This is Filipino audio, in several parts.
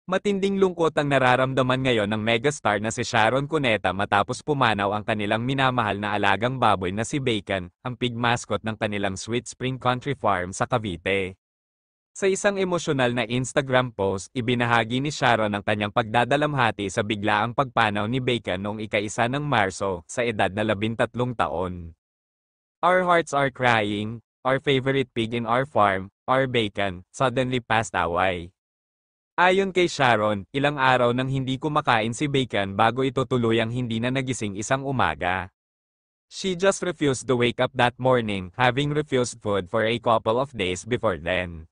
Matinding lungkot ang nararamdaman ngayon ng megastar na si Sharon Cuneta matapos pumanaw ang kanilang minamahal na alagang baboy na si Bacon, ang pig mascot ng kanilang Sweet Spring Country Farm sa Cavite. Sa isang emosyonal na Instagram post, ibinahagi ni Sharon ang kanyang pagdadalamhati sa biglaang pagpanaw ni Bacon noong ika-1 ng Marso, sa edad na 13 taon. Our hearts are crying, our favorite pig in our farm, our Bacon, suddenly passed away. Ayon kay Sharon, ilang araw nang hindi kumakain si Bacon bago ito tuluyang hindi na nagising isang umaga. She just refused to wake up that morning, having refused food for a couple of days before then.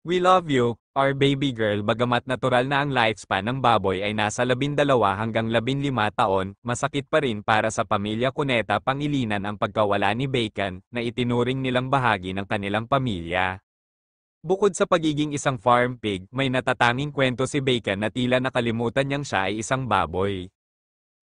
We love you, our baby girl. Bagamat natural na ang lifespan ng baboy ay nasa 12 hanggang 15 taon, masakit pa rin para sa pamilya Cuneta Pangilinan ang pagkawala ni Bacon, na itinuring nilang bahagi ng kanilang pamilya. Bukod sa pagiging isang farm pig, may natatanging kwento si Bacon na tila nakalimutan niyang siya ay isang baboy.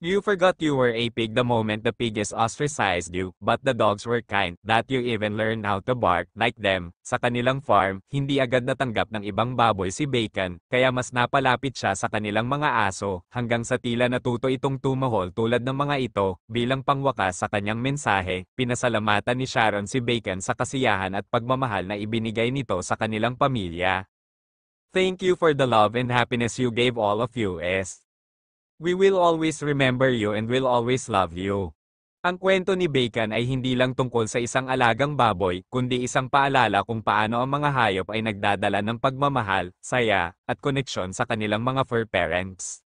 You forgot you were a pig the moment the pig is ostracized you, but the dogs were kind, that you even learned how to bark like them. Sa kanilang farm, hindi agad natanggap ng ibang baboy si Bacon, kaya mas napalapit siya sa kanilang mga aso, hanggang sa tila natuto itong tumahol tulad ng mga ito. Bilang pangwakas sa kanyang mensahe, pinasalamatan ni Sharon si Bacon sa kasiyahan at pagmamahal na ibinigay nito sa kanilang pamilya. Thank you for the love and happiness you gave all of us. We will always remember you and will always love you. Ang kwento ni Bacon ay hindi lang tungkol sa isang alagang baboy, kundi isang paalala kung paano ang mga hayop ay nagdadala ng pagmamahal, saya, at koneksyon sa kanilang mga fur parents.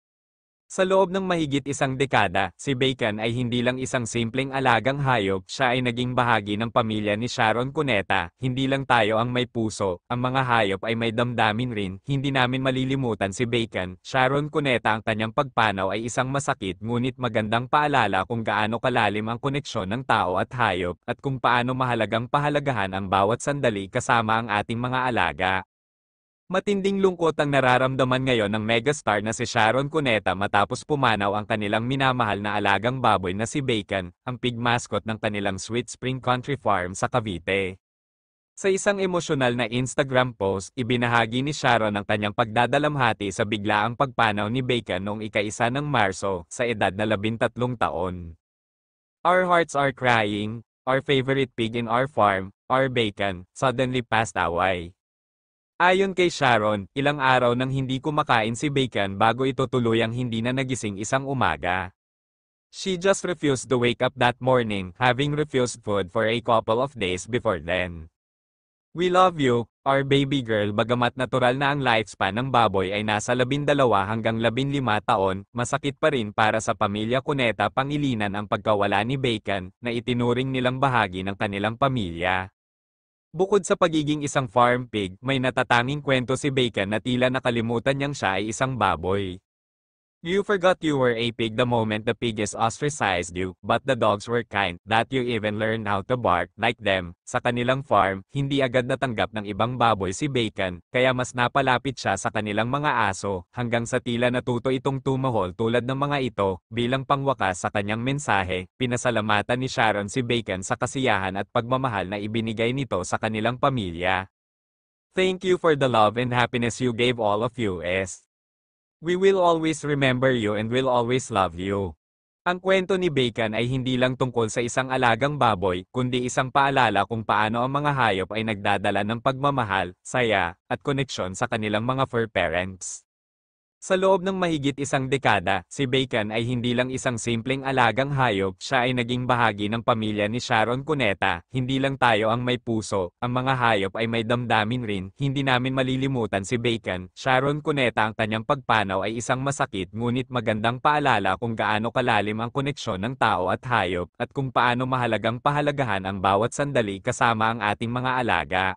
Sa loob ng mahigit isang dekada, si Bacon ay hindi lang isang simpleng alagang hayop, siya ay naging bahagi ng pamilya ni Sharon Cuneta. Hindi lang tayo ang may puso, ang mga hayop ay may damdamin rin. Hindi namin malilimutan si Bacon. Sharon Cuneta, ang kanyang pagpanaw ay isang masakit ngunit magandang paalala kung gaano kalalim ang koneksyon ng tao at hayop, at kung paano mahalagang pahalagahan ang bawat sandali kasama ang ating mga alaga. Matinding lungkot ang nararamdaman ngayon ng megastar na si Sharon Cuneta matapos pumanaw ang kanilang minamahal na alagang baboy na si Bacon, ang pig mascot ng kanilang Sweet Spring Country Farm sa Cavite. Sa isang emosyonal na Instagram post, ibinahagi ni Sharon ang kanyang pagdadalamhati sa biglaang pagpanaw ni Bacon noong ika-1 ng Marso, sa edad na 13 taon. Our hearts are crying, our favorite pig in our farm, our Bacon, suddenly passed away. Ayon kay Sharon, ilang araw nang hindi kumakain si Bacon bago ito tuluyang hindi na nagising isang umaga. She just refused to wake up that morning, having refused food for a couple of days before then. We love you, our baby girl. Bagamat natural na ang lifespan ng baboy ay nasa 12 hanggang 15 taon, masakit pa rin para sa pamilya Cuneta Pangilinan ang pagkawala ni Bacon, na itinuring nilang bahagi ng kanilang pamilya. Bukod sa pagiging isang farm pig, may natatanging kwento si Bacon na tila nakalimutan niyang siya ay isang baboy. You forgot you were a pig the moment the pig is ostracized you, but the dogs were kind, that you even learned how to bark like them. Sa kanilang farm, hindi agad natanggap ng ibang baboy si Bacon, kaya mas napalapit siya sa kanilang mga aso, hanggang sa tila natuto itong tumahol tulad ng mga ito. Bilang pangwakas sa kanyang mensahe, pinasalamatan ni Sharon si Bacon sa kasiyahan at pagmamahal na ibinigay nito sa kanilang pamilya. Thank you for the love and happiness you gave all of us. We will always remember you and will always love you. Ang kwento ni Bacon ay hindi lang tungkol sa isang alagang baboy, kundi isang paalala kung paano ang mga hayop ay nagdadala ng pagmamahal, saya, at koneksyon sa kanilang mga fur parents. Sa loob ng mahigit isang dekada, si Bacon ay hindi lang isang simpleng alagang hayop, siya ay naging bahagi ng pamilya ni Sharon Cuneta. Hindi lang tayo ang may puso, ang mga hayop ay may damdamin rin. Hindi namin malilimutan si Bacon. Sharon Cuneta, ang kanyang pagpanaw ay isang masakit ngunit magandang paalala kung gaano kalalim ang koneksyon ng tao at hayop, at kung paano mahalagang pahalagahan ang bawat sandali kasama ang ating mga alaga.